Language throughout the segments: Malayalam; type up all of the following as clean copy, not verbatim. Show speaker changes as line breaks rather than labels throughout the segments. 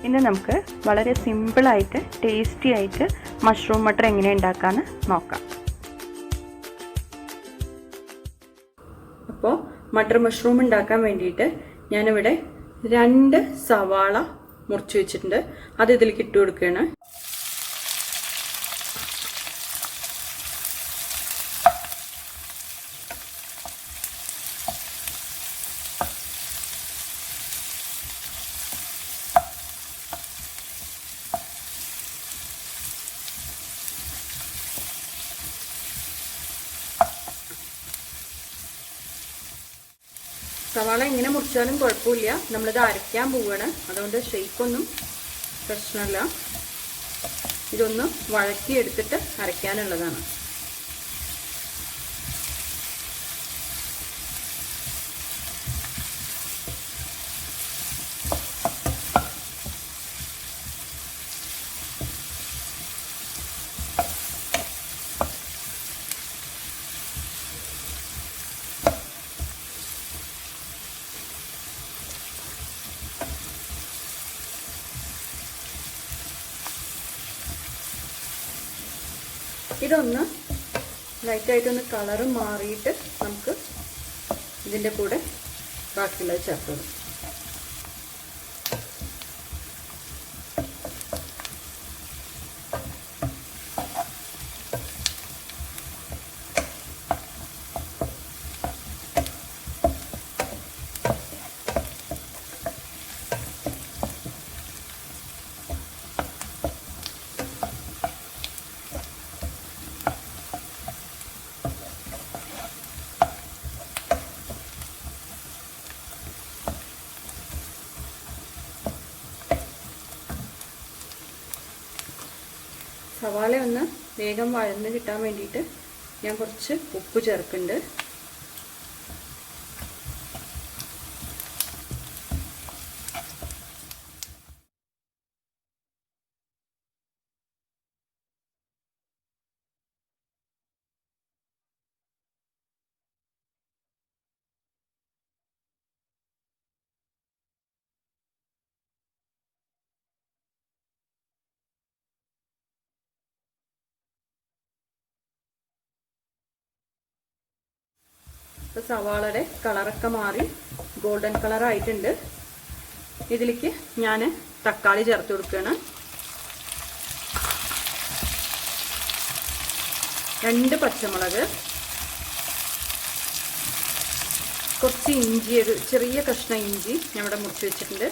ഇന്ന് നമുക്ക് വളരെ സിമ്പിളായിട്ട് ടേസ്റ്റി ആയിട്ട് മഷ്റൂം മട്ടർ എങ്ങനെ ഉണ്ടാക്കാമെന്ന് നോക്കാം. അപ്പോൾ മട്ടർ മഷ്റൂം ഉണ്ടാക്കാൻ വേണ്ടിയിട്ട് ഞാനിവിടെ 2 സവാള മുറിച്ച് വെച്ചിട്ടുണ്ട്. അത് ഇതിലേക്ക് ഇട്ട് കൊടുക്കുകയാണ്. സവാള എങ്ങനെ മുറിച്ചാലും കുഴപ്പമില്ല, നമ്മളിത് അരയ്ക്കാൻ പോവുകയാണ്. അതുകൊണ്ട് ഷേപ്പൊന്നും പ്രശ്നമില്ല. ഇതൊന്ന് വഴറ്റിയെടുത്തിട്ട് അരയ്ക്കാനുള്ളതാണ്. ഇതൊന്ന് ലൈറ്റായിട്ടൊന്ന് കളറ് മാറിയിട്ട് നമുക്ക് ഇതിൻ്റെ കൂടെ ബാക്കിയുള്ളത് ചേർത്ത് കൊടുക്കാം. സവാള ഒന്ന് വേഗം വഴന്ന് കിട്ടാൻ വേണ്ടിയിട്ട് ഞാൻ കുറച്ച് ഉപ്പ് ചേർക്കുന്നുണ്ട്. ഇപ്പോൾ സവാളയുടെ കളറൊക്കെ മാറി ഗോൾഡൻ കളറായിട്ടുണ്ട്. ഇതിലേക്ക് ഞാൻ തക്കാളി ചേർത്ത് കൊടുക്കുകയാണ്. 2 പച്ചമുളക്, കുറച്ച് ഇഞ്ചി, ഒരു ചെറിയ കഷ്ണം ഇഞ്ചി ഞാൻ ഇവിടെ മുറിച്ച് വെച്ചിട്ടുണ്ട്.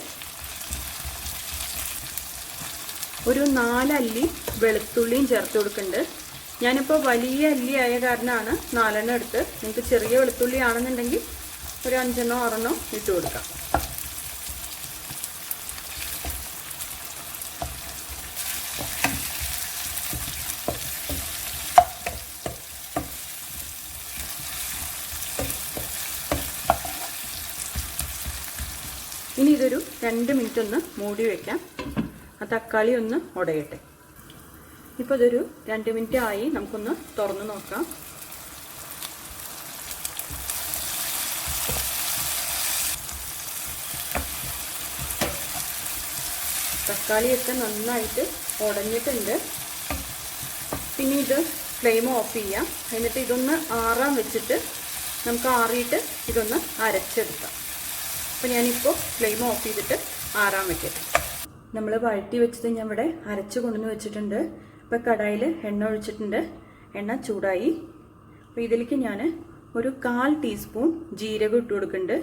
ഒരു 4 അല്ലി വെളുത്തുള്ളിയും ചേർത്ത് കൊടുക്കുന്നുണ്ട്. ഞാനിപ്പോൾ വലിയ അല്ലി ആയ കാരണമാണ് 4 എണ്ണം എടുത്ത്. നിങ്ങൾക്ക് ചെറിയ വെളുത്തുള്ളി ആണെന്നുണ്ടെങ്കിൽ ഒരു 5 എണ്ണോ 6 എണ്ണോ ഇട്ട് കൊടുക്കാം. ഇനി ഇതൊരു 2 മിനിറ്റ് ഒന്ന് മൂടി വയ്ക്കാം. ആ തക്കാളി ഒന്ന് ഉടയട്ടെ. ഇപ്പോൾ ഇതൊരു 2 മിനിറ്റ് ആയി. നമുക്കൊന്ന് തുറന്ന് നോക്കാം. തക്കാളിയൊക്കെ നന്നായിട്ട് ഉടഞ്ഞിട്ടുണ്ട്. പിന്നെ ഇത് ഫ്ലെയിം ഓഫ് ചെയ്യാം. എന്നിട്ട് ഇതൊന്ന് ആറാൻ വെച്ചിട്ട് നമുക്ക് ആറിയിട്ട് ഇതൊന്ന് അരച്ചെടുക്കാം. അപ്പോൾ ഞാനിപ്പോൾ ഫ്ലെയിം ഓഫ് ചെയ്തിട്ട് ആറാൻ വെക്കട്ടെ. നമ്മൾ വഴറ്റി വെച്ചത് ഞാൻ ഇവിടെ അരച്ച് കൊണ്ടുവന്ന് വെച്ചിട്ടുണ്ട്. ഇപ്പോൾ കടായിൽ എണ്ണ ഒഴിച്ചിട്ടുണ്ട്. എണ്ണ ചൂടായി. അപ്പോൾ ഇതിലേക്ക് ഞാൻ ഒരു 1/4 ടീസ്പൂൺ ജീരകം ഇട്ട് കൊടുക്കുന്നുണ്ട്.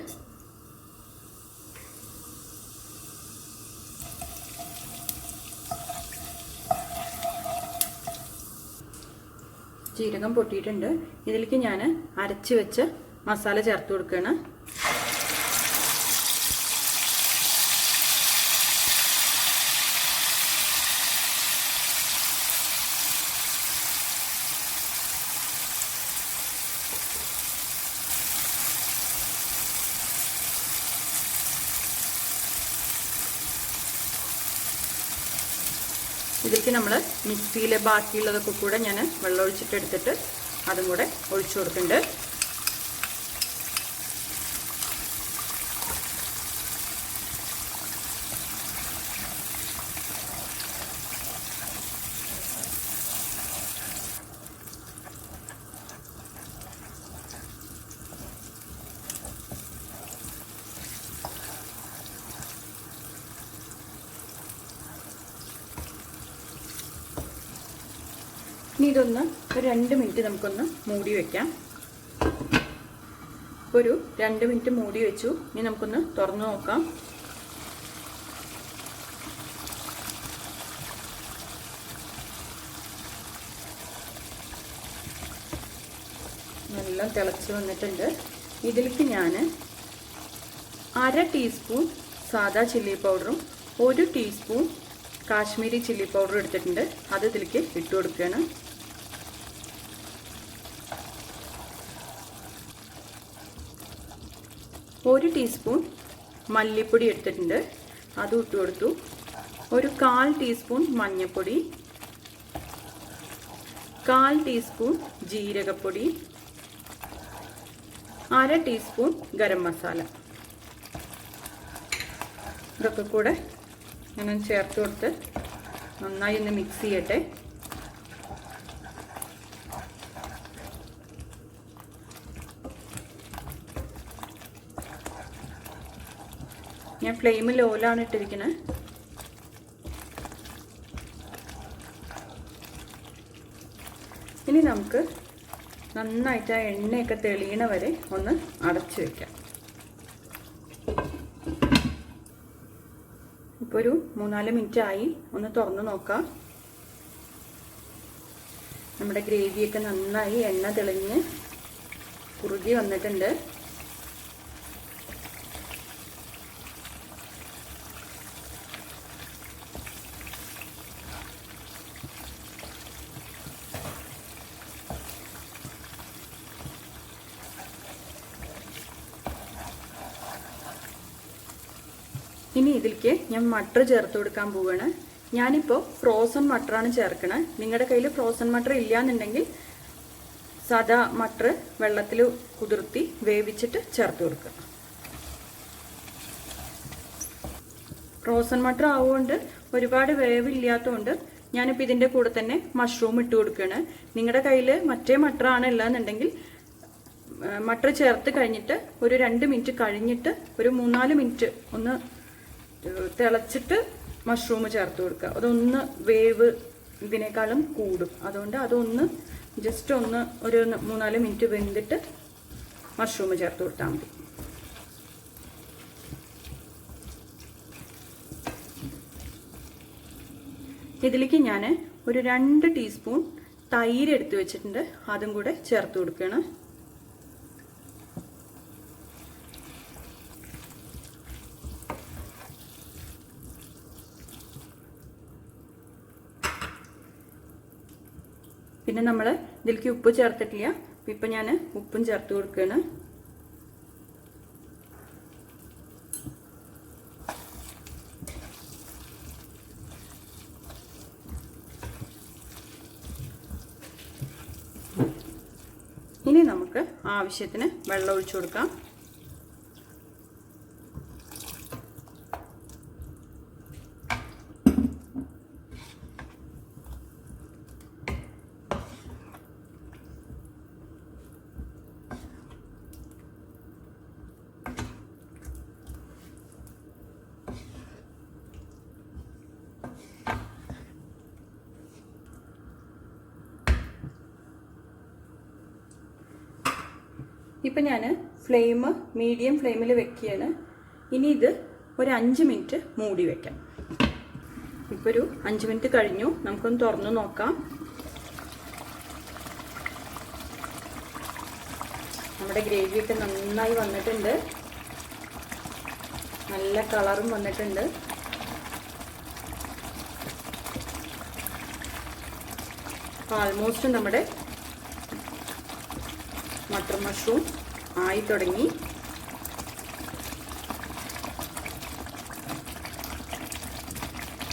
ജീരകം പൊട്ടിയിട്ടുണ്ട്. ഇതിലേക്ക് ഞാൻ അരച്ച് വെച്ച മസാല ചേർത്ത് കൊടുക്കുകയാണ്. ഇതിലേക്ക് നമ്മൾ മിക്സിയിലെ ബാക്കിയുള്ളതൊക്കെ കൂടെ ഞാൻ വെള്ളം ഒഴിച്ചിട്ട് എടുത്തിട്ട് അതും കൂടെ ഒഴിച്ചു കൊടുക്കുന്നുണ്ട്. ഇനി ഇതൊന്ന് ഒരു 2 മിനിറ്റ് നമുക്കൊന്ന് മൂടി വയ്ക്കാം. ഒരു 2 മിനിറ്റ് മൂടി വെച്ചു. ഇനി നമുക്കൊന്ന് തുറന്നു നോക്കാം. നല്ല തിളച്ച് വന്നിട്ടുണ്ട്. ഇതിലേക്ക് ഞാൻ 1/2 ടീസ്പൂൺ സാദാ ചില്ലി പൗഡറും 1 ടീസ്പൂൺ കാശ്മീരി ചില്ലി പൗഡറും എടുത്തിട്ടുണ്ട്. അത് ഇതിലേക്ക് ഇട്ട് കൊടുക്കുകയാണ്. ഒരു ടീസ്പൂൺ മല്ലിപ്പൊടി എടുത്തിട്ടുണ്ട്, അതും ഇട്ട് കൊടുത്തു. ഒരു 1/4 ടീസ്പൂൺ മഞ്ഞൾപ്പൊടി, 1/4 ടീസ്പൂൺ ജീരകപ്പൊടി, 1/2 ടീസ്പൂൺ ഗരം മസാല. ഇതൊക്കെ കൂടെ ഞാൻ ചേർത്ത് കൊടുത്ത് നന്നായി ഒന്ന് മിക്സ് ചെയ്യട്ടെ. ഞാൻ ഫ്ലെയിം ലോയിലാണ് ഇട്ടിരിക്കുന്നത്. ഇനി നമുക്ക് നന്നായിട്ട് ആ എണ്ണയൊക്കെ തെളിയണ വരെ ഒന്ന് അടച്ചു വെക്കാം. ഇപ്പോൾ ഒരു 3-4 മിനിറ്റ് ആയി. ഒന്ന് തുറന്ന് നോക്കാം. നമ്മുടെ ഗ്രേവിയൊക്കെ നന്നായി എണ്ണ തെളിഞ്ഞ് കുറുകി വന്നിട്ടുണ്ട്. ഇനി ഇതിലേക്ക് ഞാൻ മട്ടർ ചേർത്ത് കൊടുക്കാൻ പോവുകയാണ്. ഞാനിപ്പോൾ ഫ്രോസൺ മട്ടറാണ് ചേർക്കണത്. നിങ്ങളുടെ കയ്യിൽ ഫ്രോസൺ മട്ടർ ഇല്ലയെന്നുണ്ടെങ്കിൽ സാദാ മട്ടർ വെള്ളത്തിൽ കുതിർത്തി വേവിച്ചിട്ട് ചേർത്ത് കൊടുക്കുക. ഫ്രോസൺ മട്ടർ ആവുകൊണ്ട് ഒരുപാട് വേവില്ലാത്തതുകൊണ്ട് ഞാനിപ്പോൾ ഇതിൻ്റെ കൂടെ തന്നെ മഷ്റൂം ഇട്ട് കൊടുക്കുകയാണ്. നിങ്ങളുടെ കയ്യിൽ മറ്റേ മട്ടറാണ് ഉള്ളതെന്നുണ്ടെങ്കിൽ മട്ടർ ചേർത്ത് കഴിഞ്ഞിട്ട് ഒരു 2 മിനിറ്റ് കഴിഞ്ഞിട്ട് ഒരു 3-4 മിനിറ്റ് ഒന്ന് തിളച്ചിട്ട് മഷ്റൂം ചേർത്ത് കൊടുക്കുക. അതൊന്ന് വേവ് ഇതിനേക്കാളും കൂടും. അതുകൊണ്ട് അതൊന്ന് ജസ്റ്റ് ഒന്ന് ഒരു 3-4 മിനിറ്റ് വെന്തിട്ട് മഷ്റൂം ചേർത്ത് കൊടുത്താൽ മതി. ഇതിലേക്ക് ഞാൻ ഒരു 2 ടീസ്പൂൺ തൈര് എടുത്ത് വെച്ചിട്ടുണ്ട്, അതും കൂടെ ചേർത്ത് കൊടുക്കുകയാണ്. പിന്നെ നമ്മൾ ഇതിലേക്ക് ഉപ്പ് ചേർത്തിട്ടില്ല. ഇപ്പം ഞാൻ ഉപ്പും ചേർത്ത് കൊടുക്കുകയാണ്. ഇനി നമുക്ക് ആവശ്യത്തിന് വെള്ളം ഒഴിച്ചു കൊടുക്കാം. ഇപ്പം ഞാൻ ഫ്ലെയിം മീഡിയം ഫ്ലെയിമിൽ വെക്കുകയാണ്. ഇനി ഇത് ഒരു 5 മിനിറ്റ് മൂടി വെക്കാം. ഇപ്പോൾ ഒരു 5 മിനിറ്റ് കഴിഞ്ഞു. നമുക്കൊന്ന് തുറന്ന് നോക്കാം. നമ്മുടെ ഗ്രേവിയൊക്കെ നന്നായി വന്നിട്ടുണ്ട്. നല്ല കളറും വന്നിട്ടുണ്ട്. ആൾമോസ്റ്റ് നമ്മുടെ മട്ടർ മഷ്റൂം ആയി തുടങ്ങി.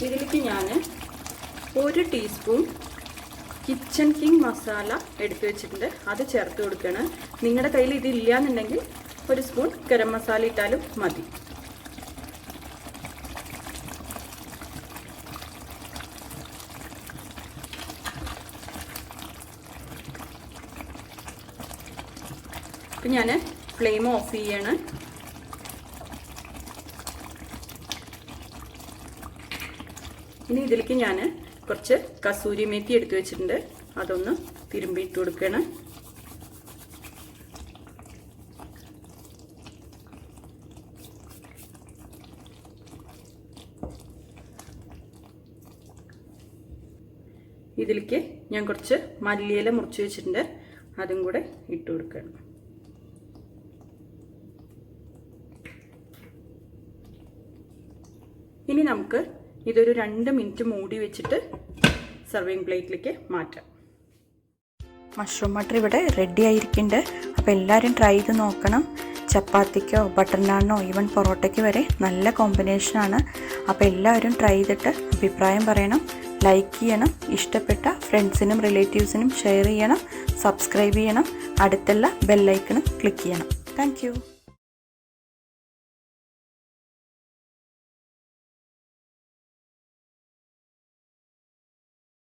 ഇതിലേക്ക് ഞാൻ 1 ടീസ്പൂൺ കിച്ചൺ കിങ് മസാല എടുത്തു വെച്ചിട്ടുണ്ട്, അത് ചേർത്ത് കൊടുക്കുകയാണ്. നിങ്ങളുടെ കയ്യിൽ ഇതില്ല എന്നുണ്ടെങ്കിൽ 1 സ്പൂൺ ഗരം മസാല ഇട്ടാലും മതി. അപ്പം ഞാൻ ഫ്ലെയിം ഓഫ് ചെയ്യാണ്. ഇനി ഇതിലേക്ക് ഞാൻ കുറച്ച് കസൂരി മേത്തി എടുത്തു വെച്ചിട്ടുണ്ട്, അതൊന്ന് തിരുമ്പിയിട്ട് കൊടുക്കണം. ഇതിലേക്ക് ഞാൻ കുറച്ച് മല്ലിയില മുറിച്ച് വെച്ചിട്ടുണ്ട്, അതും കൂടെ ഇട്ട് കൊടുക്കണം. ഇനി നമുക്ക് ഇതൊരു 2 മിനിറ്റ് മൂടി വെച്ചിട്ട് സർവിങ് പ്ലേറ്റിലേക്ക് മാറ്റാം. മഷ്റൂം മട്ടർ ഇവിടെ റെഡി ആയിരിക്കുന്നുണ്ട്. അപ്പോൾ എല്ലാവരും ട്രൈ ചെയ്ത് നോക്കണം. ചപ്പാത്തിക്കോ ബട്ടർ നാനോ ഈവൻ പൊറോട്ടയ്ക്ക് വരെ നല്ല കോമ്പിനേഷനാണ്. അപ്പോൾ എല്ലാവരും ട്രൈ ചെയ്തിട്ട് അഭിപ്രായം പറയണം. ലൈക്ക് ചെയ്യണം, ഇഷ്ടപ്പെട്ട ഫ്രണ്ട്സിനും റിലേറ്റീവ്സിനും ഷെയർ ചെയ്യണം, സബ്സ്ക്രൈബ് ചെയ്യണം, അടുത്തുള്ള ബെല്ലൈക്കണും ക്ലിക്ക് ചെയ്യണം. താങ്ക്